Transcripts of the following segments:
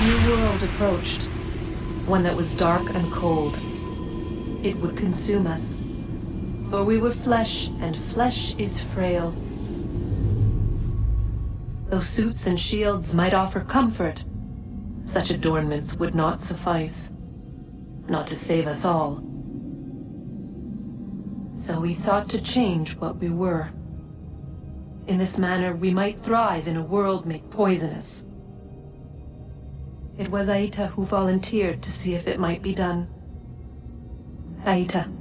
new world approached, one that was dark and cold. It would consume us, for we were flesh, and flesh is frail. Though suits and shields might offer comfort, such adornments would not suffice, not to save us all. So we sought to change what we were. In this manner, we might thrive in a world made poisonous. It was Aita who volunteered to see if it might be done. Aita,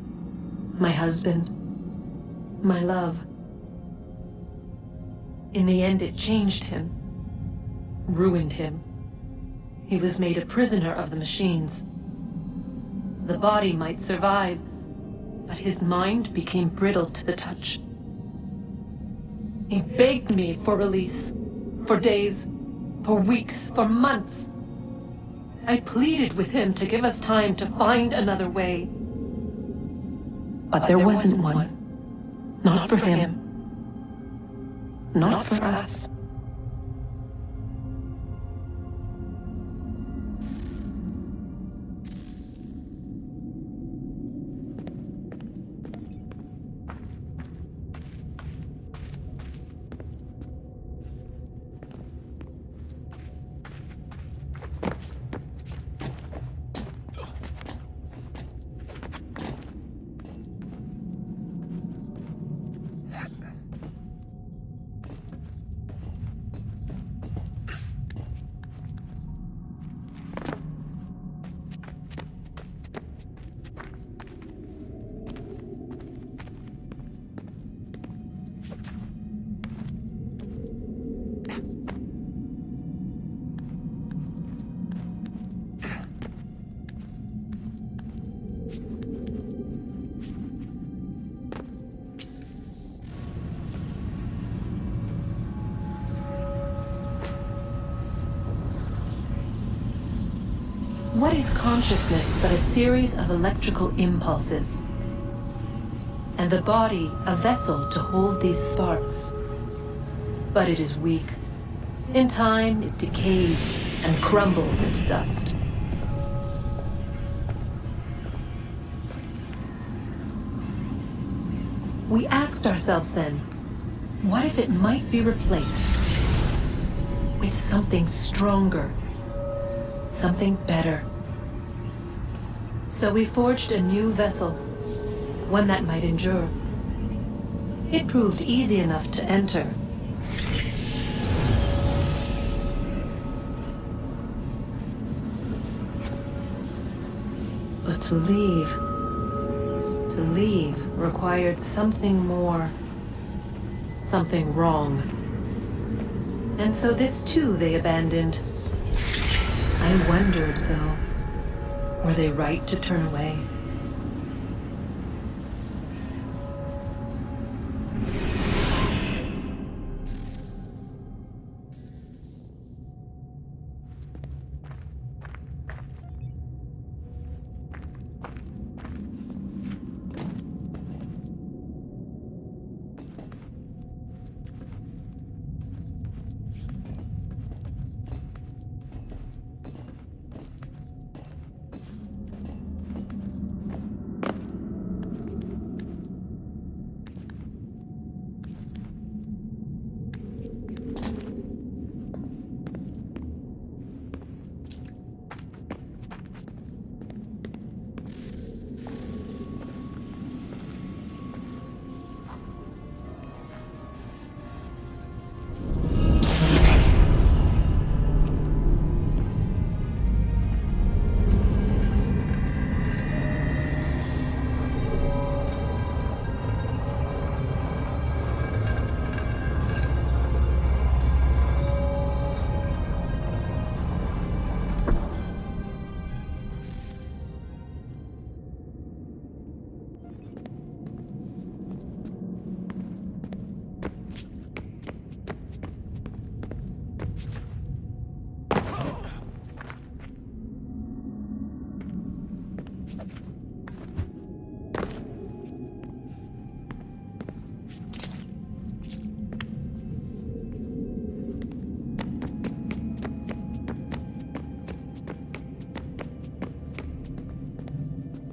my husband, my love. In the end, it changed him, ruined him. He was made a prisoner of the machines. The body might survive, but his mind became brittle to the touch. He begged me for release, for days, for weeks, for months. I pleaded with him to give us time to find another way. But there wasn't one. Not for him. Not for us. What is consciousness but a series of electrical impulses? And the body a vessel to hold these sparks. But it is weak. In time, it decays and crumbles into dust. We asked ourselves then, what if it might be replaced with something stronger? Something better. So we forged a new vessel, one that might endure. It proved easy enough to enter. But to leave required something more, something wrong. And so this too they abandoned. I wondered, though, were they right to turn away?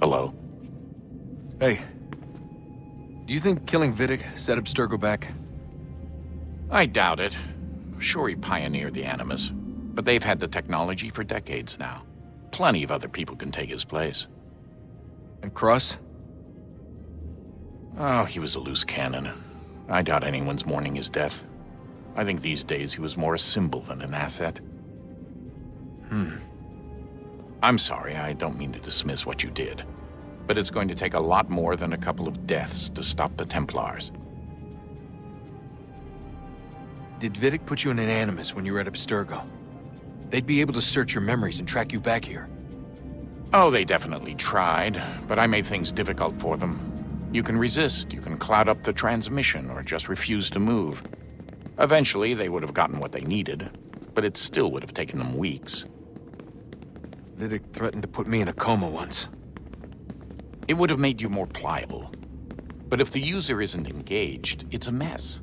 Hello? Hey. Do you think killing Vidic set Abstergo back? I doubt it. Sure, he pioneered the Animus, but they've had the technology for decades now. Plenty of other people can take his place. And Cross? Oh, he was a loose cannon. I doubt anyone's mourning his death. I think these days he was more a symbol than an asset. I'm sorry, I don't mean to dismiss what you did. But it's going to take a lot more than a couple of deaths to stop the Templars. Did Vidic put you in an Animus when you were at Abstergo? They'd be able to search your memories and track you back here. Oh, they definitely tried, but I made things difficult for them. You can resist, you can cloud up the transmission, or just refuse to move. Eventually, they would have gotten what they needed, but it still would have taken them weeks. Vidic threatened to put me in a coma once. It would have made you more pliable. But if the user isn't engaged, it's a mess.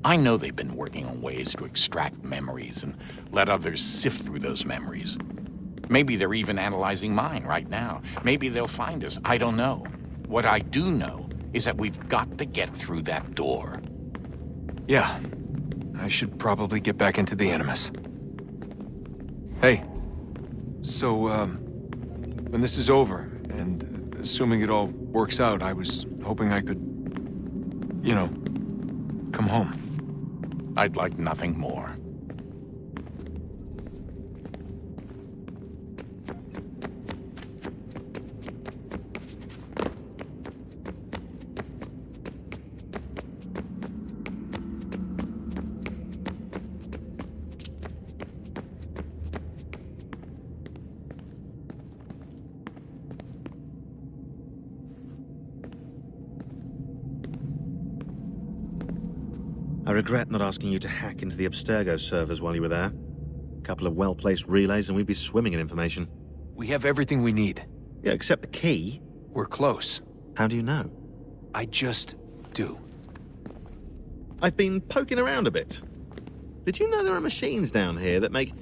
I know they've been working on ways to extract memories and let others sift through those memories. Maybe they're even analyzing mine right now. Maybe they'll find us. I don't know. What I do know is that we've got to get through that door. Yeah. I should probably get back into the Animus. Hey. So, when this is over, and assuming it all works out, I was hoping I could, you know, come home. I'd like nothing more. I regret not asking you to hack into the Abstergo servers while you were there. A couple of well-placed relays and we'd be swimming in information. We have everything we need. Yeah, except the key. We're close. How do you know? I just do. I've been poking around a bit. Did you know there are machines down here that make,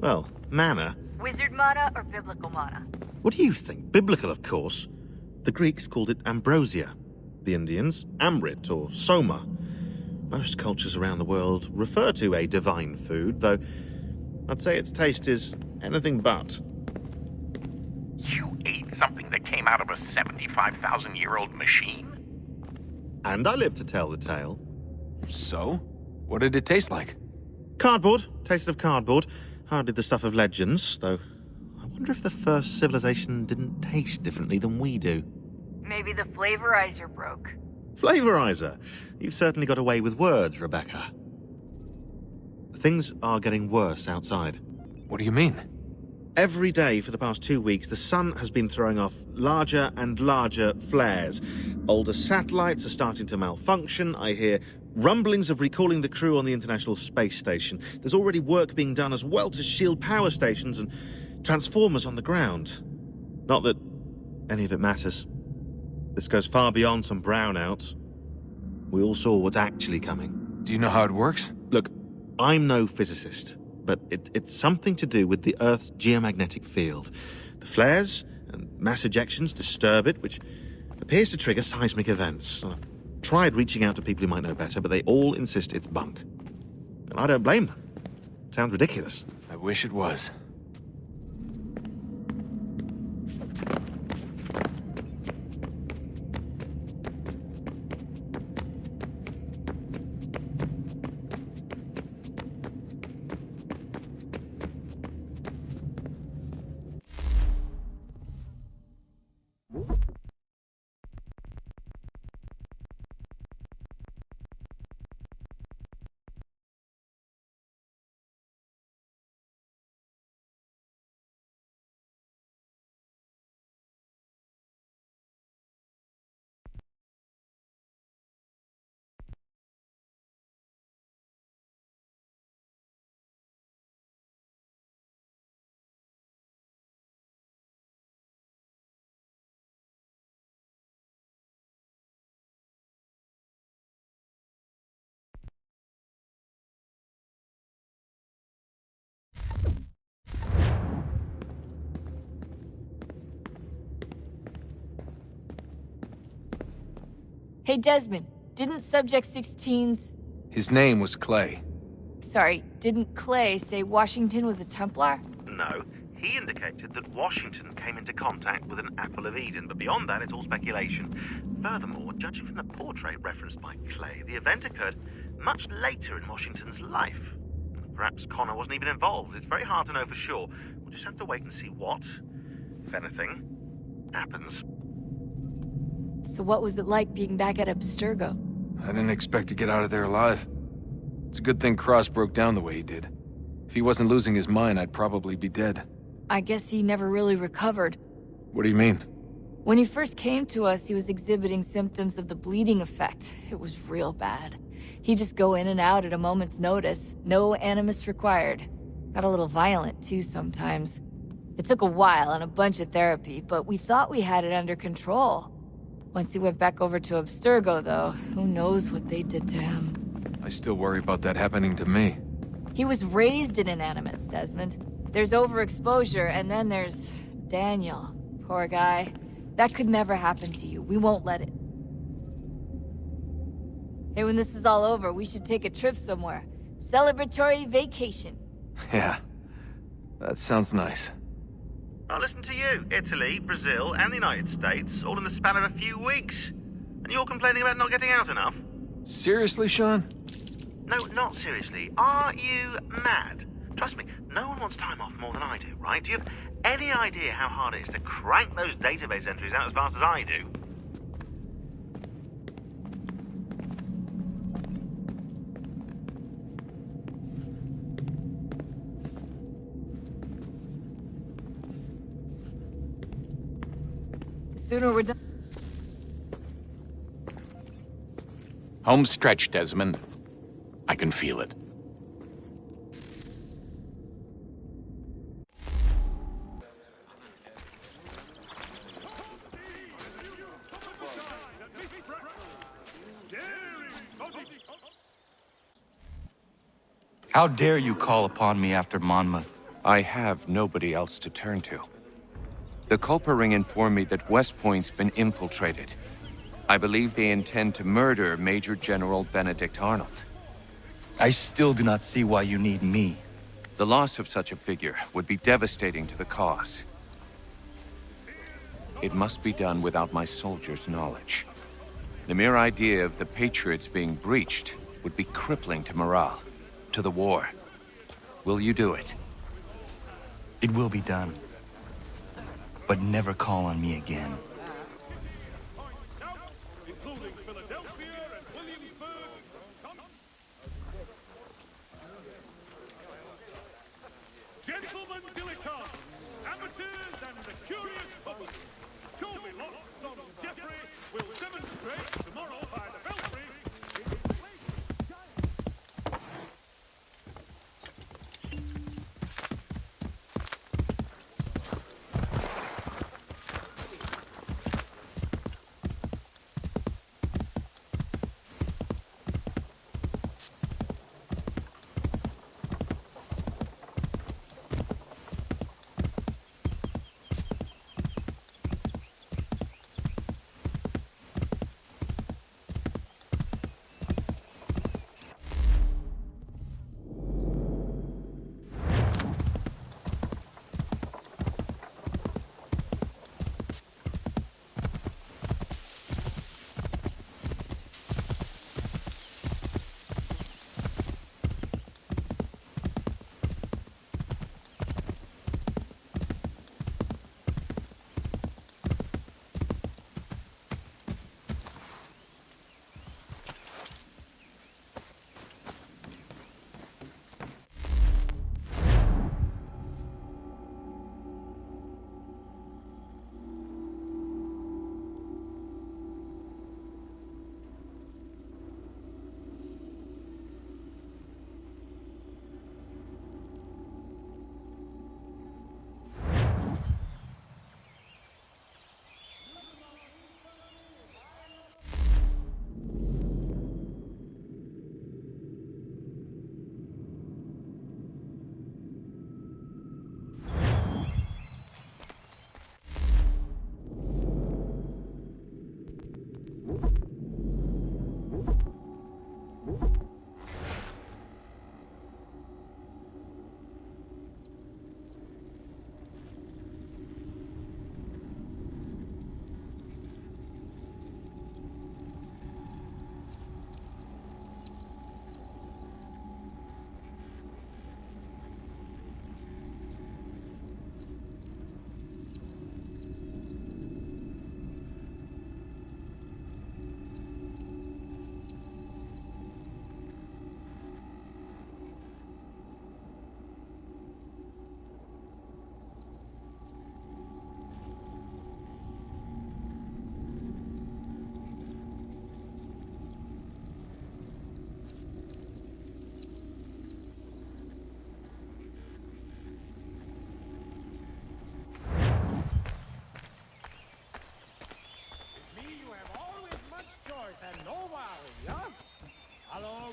well, mana? Wizard mana or biblical mana? What do you think? Biblical, of course. The Greeks called it ambrosia. The Indians, amrit or soma. Most cultures around the world refer to a divine food, though I'd say its taste is anything but. You ate something that came out of a 75,000-year-old machine? And I live to tell the tale. So? What did it taste like? Cardboard. Taste of cardboard. Hardly the stuff of legends, though. I wonder if the first civilization didn't taste differently than we do. Maybe the flavorizer broke. Flavorizer! You've certainly got away with words, Rebecca. Things are getting worse outside. What do you mean? Every day for the past 2 weeks, the sun has been throwing off larger and larger flares. Older satellites are starting to malfunction. I hear rumblings of recalling the crew on the International Space Station. There's already work being done as well to shield power stations and transformers on the ground. Not that any of it matters. This goes far beyond some brownouts. We all saw what's actually coming. Do you know how it works? Look, I'm no physicist, but it's something to do with the Earth's geomagnetic field. The flares and mass ejections disturb it, which appears to trigger seismic events. I've tried reaching out to people who might know better, but they all insist it's bunk. And I don't blame them. It sounds ridiculous. I wish it was. Hey, Desmond, didn't Subject 16's... His name was Clay. Sorry, didn't Clay say Washington was a Templar? No, he indicated that Washington came into contact with an Apple of Eden, but beyond that, it's all speculation. Furthermore, judging from the portrait referenced by Clay, the event occurred much later in Washington's life. Perhaps Connor wasn't even involved. It's very hard to know for sure. We'll just have to wait and see what, if anything, happens. So what was it like being back at Abstergo? I didn't expect to get out of there alive. It's a good thing Cross broke down the way he did. If he wasn't losing his mind, I'd probably be dead. I guess he never really recovered. What do you mean? When he first came to us, he was exhibiting symptoms of the bleeding effect. It was real bad. He'd just go in and out at a moment's notice. No animus required. Got a little violent, too, sometimes. It took a while and a bunch of therapy, but we thought we had it under control. Once he went back over to Abstergo, though, who knows what they did to him. I still worry about that happening to me. He was raised in an animus, Desmond. There's overexposure, and then there's Daniel. Poor guy. That could never happen to you. We won't let it. Hey, when this is all over, we should take a trip somewhere. Celebratory vacation. Yeah, that sounds nice. Now listen to you. Italy, Brazil, and the United States, all in the span of a few weeks. And you're complaining about not getting out enough? Seriously, Sean? No, not seriously. Are you mad? Trust me, no one wants time off more than I do, right? Do you have any idea how hard it is to crank those database entries out as fast as I do? The sooner we're done... Home stretch, Desmond. I can feel it. How dare you call upon me after Monmouth? I have nobody else to turn to. The Culper Ring informed me that West Point's been infiltrated. I believe they intend to murder Major General Benedict Arnold. I still do not see why you need me. The loss of such a figure would be devastating to the cause. It must be done without my soldiers' knowledge. The mere idea of the Patriots being breached would be crippling to morale, to the war. Will you do it? It will be done. But never call on me again. Gentlemen dilettantes, amateurs and the curious public, Toby Locke's son Jeffrey will demonstrate tomorrow by the belfry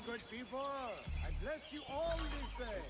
good people. I bless you all this day.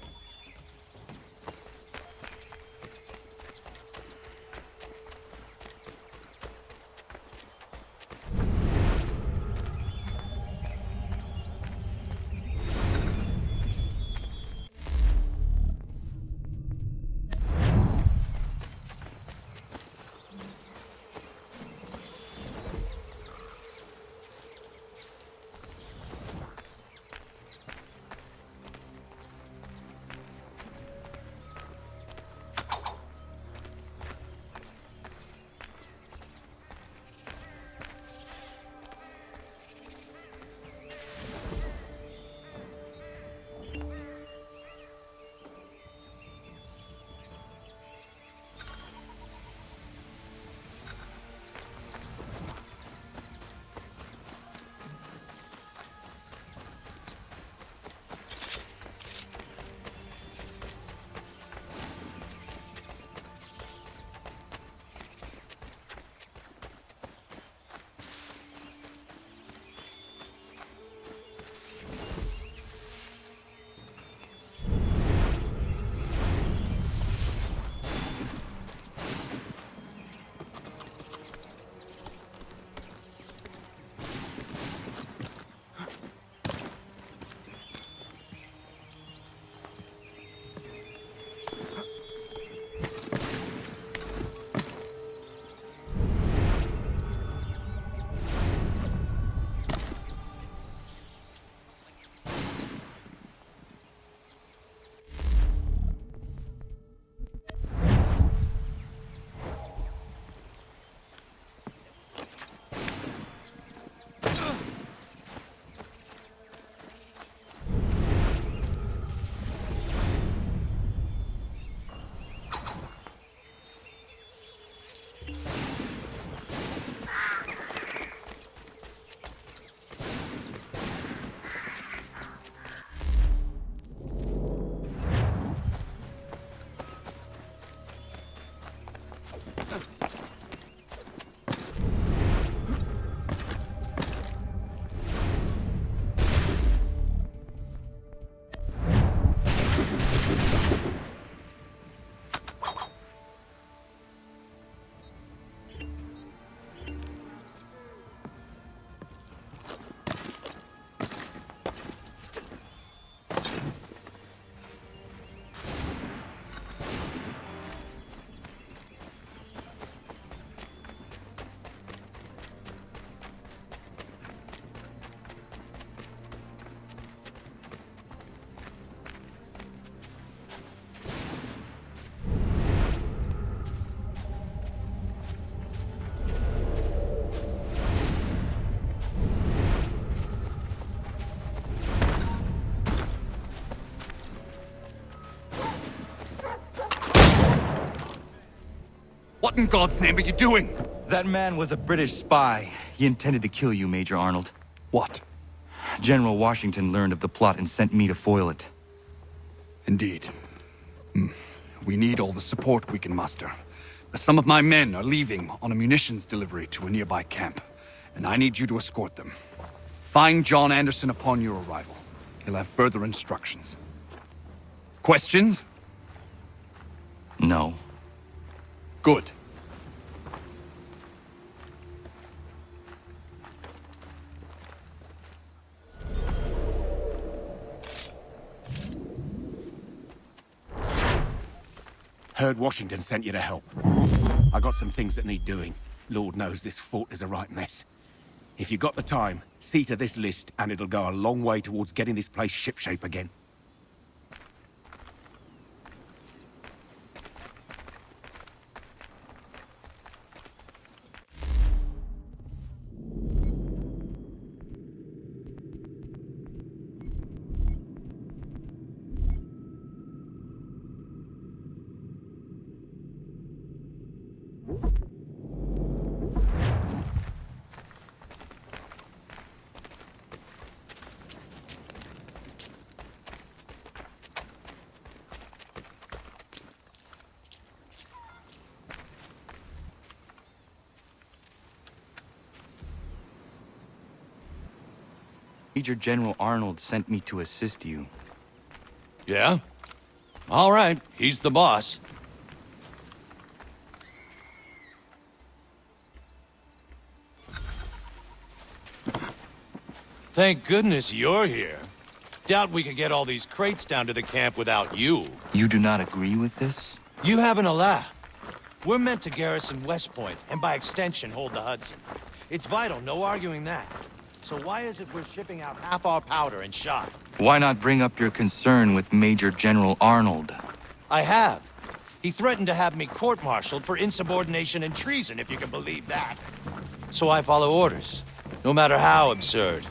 What in God's name are you doing? That man was a British spy. He intended to kill you, Major Arnold. What? General Washington learned of the plot and sent me to foil it. Indeed. We need all the support we can muster. Some of my men are leaving on a munitions delivery to a nearby camp, and I need you to escort them. Find John Anderson upon your arrival. He'll have further instructions. Questions? No. Good. Heard Washington sent you to help. I got some things that need doing. Lord knows this fort is a right mess. If you got the time, see to this list and it'll go a long way towards getting this place shipshape again. Major General Arnold sent me to assist you. Yeah? All right, he's the boss. Thank goodness you're here. Doubt we could get all these crates down to the camp without you. You do not agree with this? You haven't a laugh. We're meant to garrison West Point, and by extension, hold the Hudson. It's vital, no arguing that. So why is it we're shipping out half our powder and shot? Why not bring up your concern with Major General Arnold? I have. He threatened to have me court-martialed for insubordination and treason, if you can believe that. So I follow orders, no matter how absurd.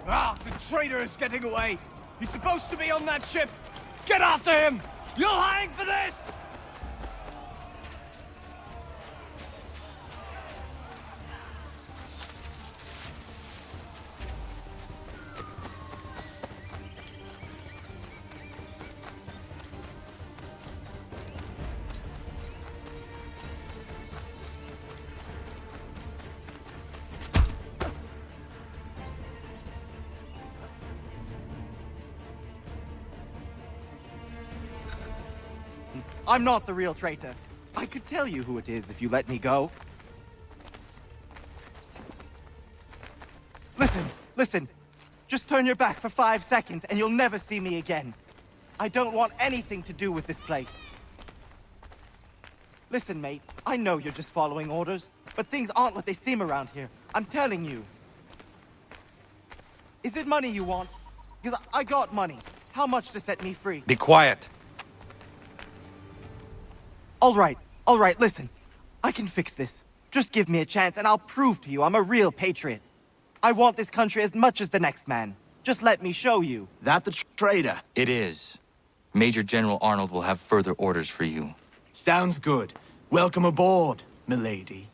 Ah, the traitor is getting away! He's supposed to be on that ship! Get after him! You'll hang for this! I'm not the real traitor. I could tell you who it is if you let me go. Listen. Just turn your back for 5 seconds and you'll never see me again. I don't want anything to do with this place. Listen, mate, I know you're just following orders, but things aren't what they seem around here. I'm telling you. Is it money you want? Because I got money. How much to set me free? Be quiet. All right, listen. I can fix this. Just give me a chance and I'll prove to you I'm a real patriot. I want this country as much as the next man. Just let me show you. That the traitor? It is. Major General Arnold will have further orders for you. Sounds good. Welcome aboard, milady.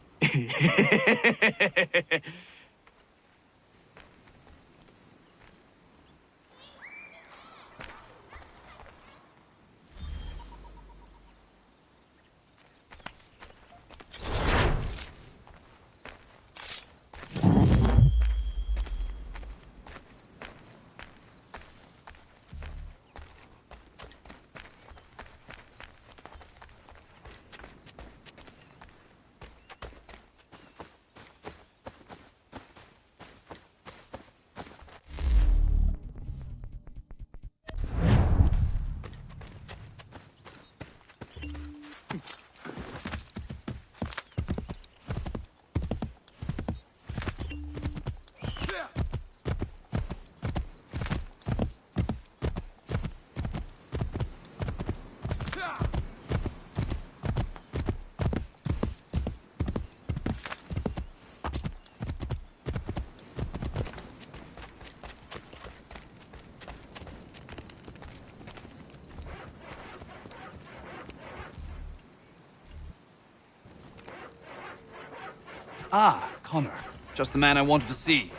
Ah, Connor. Just the man I wanted to see.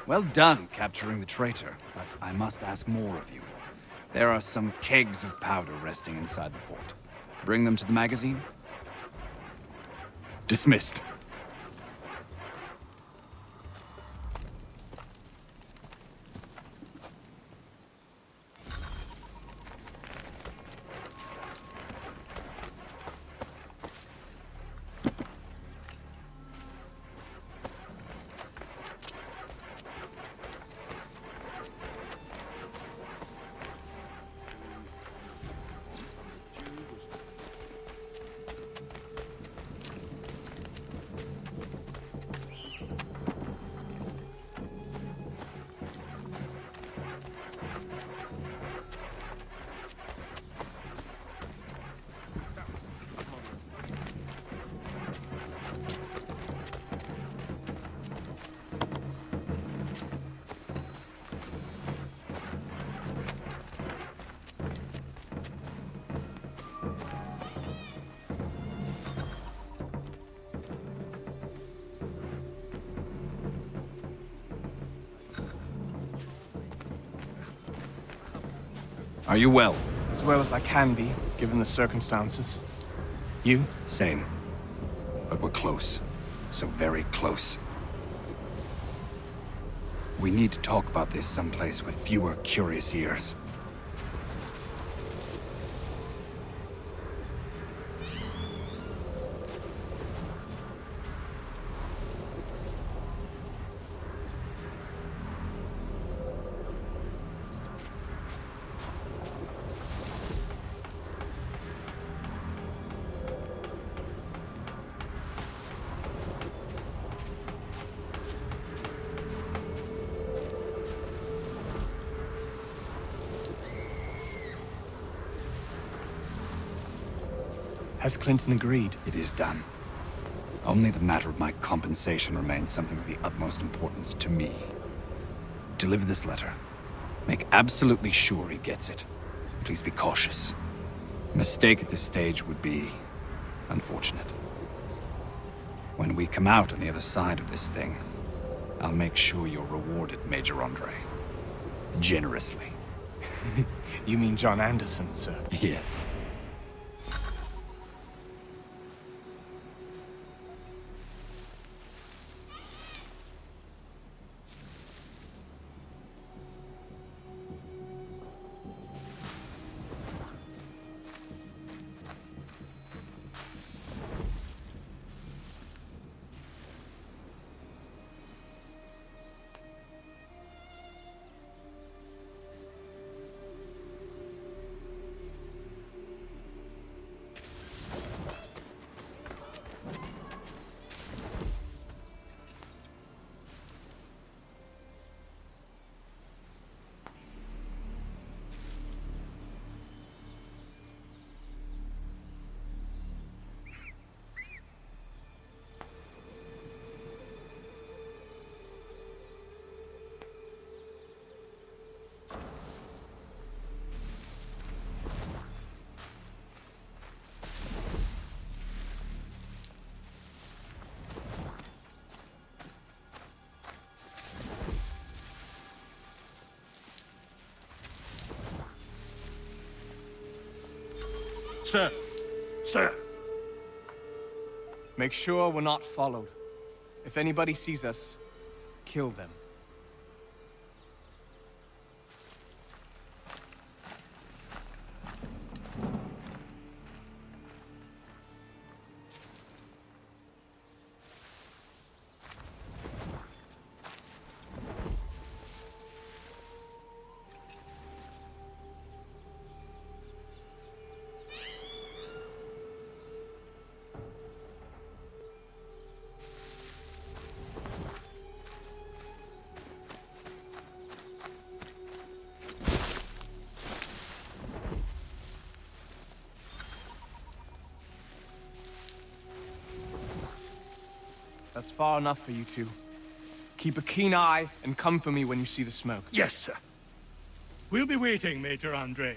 Well done capturing the traitor, but I must ask more of you. There are some kegs of powder resting inside the fort. Bring them to the magazine? Dismissed. Are you well? As well as I can be, given the circumstances. You? Same. But we're close. So very close. We need to talk about this someplace with fewer curious ears. Has Clinton agreed? It is done. Only the matter of my compensation remains something of the utmost importance to me. Deliver this letter. Make absolutely sure he gets it. Please be cautious. A mistake at this stage would be unfortunate. When we come out on the other side of this thing, I'll make sure you're rewarded, Major Andre. Generously. You mean John Anderson, sir? Yes. Sir. Sir. Make sure we're not followed. If anybody sees us, kill them. That's far enough for you two. Keep a keen eye and come for me when you see the smoke. Yes, sir. We'll be waiting, Major Andre.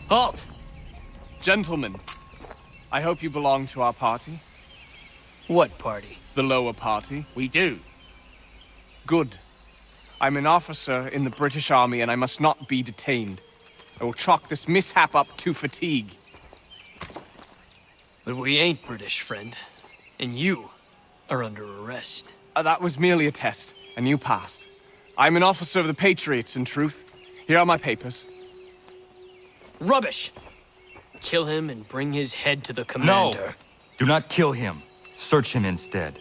Halt! Gentlemen, I hope you belong to our party. What party? The lower party. We do. Good. I'm an officer in the British Army and I must not be detained. I will chalk this mishap up to fatigue. But we ain't British, friend. And you are under arrest. That was merely a test, and you passed. I'm an officer of the Patriots, in truth. Here are my papers. Rubbish! Kill him and bring his head to the commander. No! Do not kill him. Search him instead.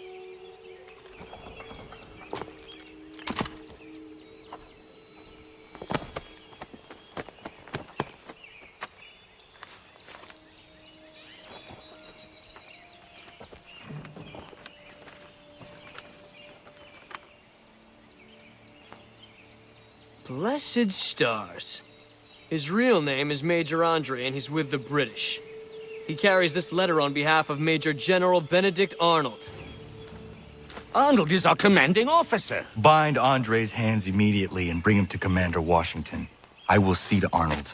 Blessed stars. His real name is Major Andre, and he's with the British. He carries this letter on behalf of Major General Benedict Arnold. Arnold is our commanding officer. Bind Andre's hands immediately and bring him to Commander Washington. I will see to Arnold.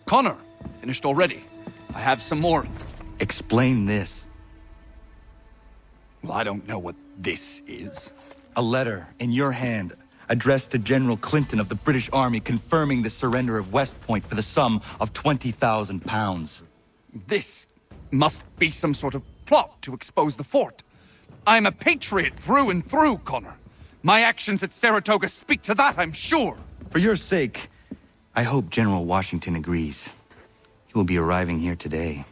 Connor, finished already. I have some more. Explain this. Well, I don't know what this is. A letter in your hand, addressed to General Clinton of the British Army confirming the surrender of West Point for the sum of 20,000 pounds. This must be some sort of plot to expose the fort. I'm a patriot through and through, Connor. My actions at Saratoga speak to that, I'm sure. For your sake, I hope General Washington agrees. He will be arriving here today.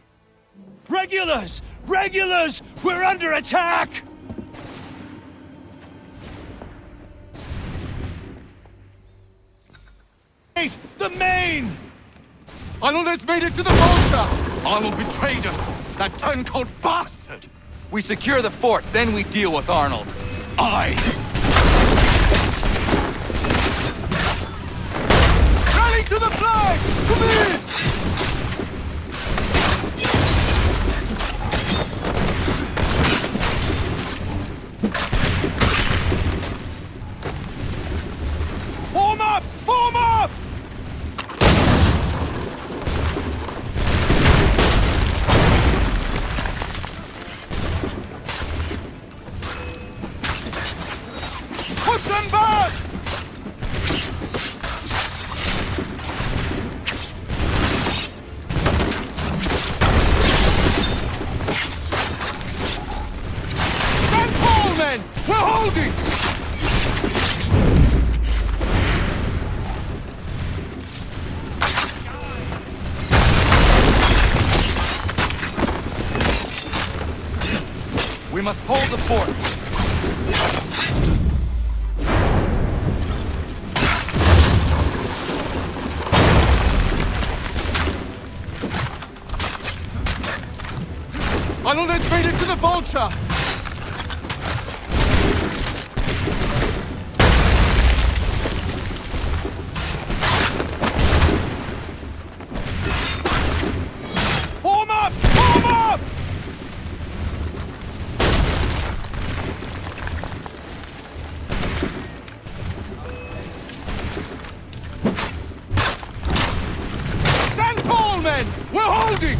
Regulars! Regulars! We're under attack! The Maine! Arnold has made it to the Volta! Arnold betrayed us! That turncoat bastard! We secure the fort, then we deal with Arnold. Aye! Rally to the flag! Come in! Form up! Form up! Push them back! Stand tall, men! We're holding! We must hold the fort. Arnold has made it to the Volta! Form up! Form up! Stand tall, men! We're holding!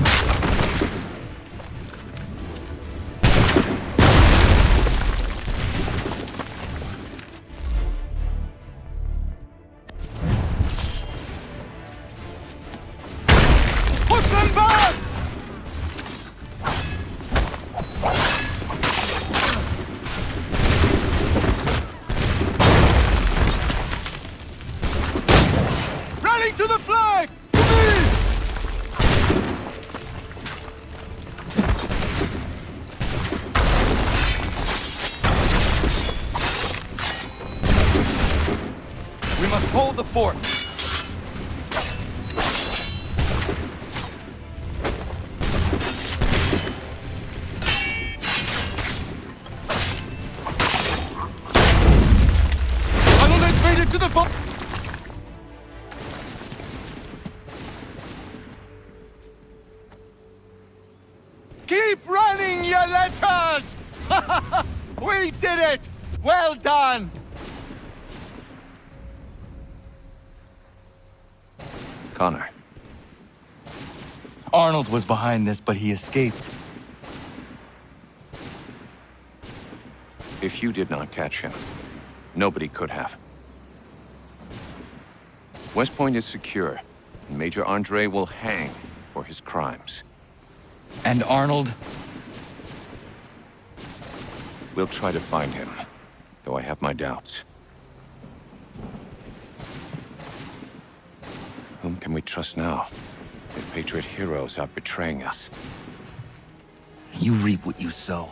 Hold the fort! Arnold has made it to the fort! Keep running, you letters! We did it! Well done! Connor, Arnold was behind this, but he escaped. if you did not catch him, nobody could have. West Point is secure, and Major Andre will hang for his crimes. And Arnold? We'll try to find him, though I have my doubts. Whom can we trust now? If Patriot heroes are betraying us. You reap what you sow.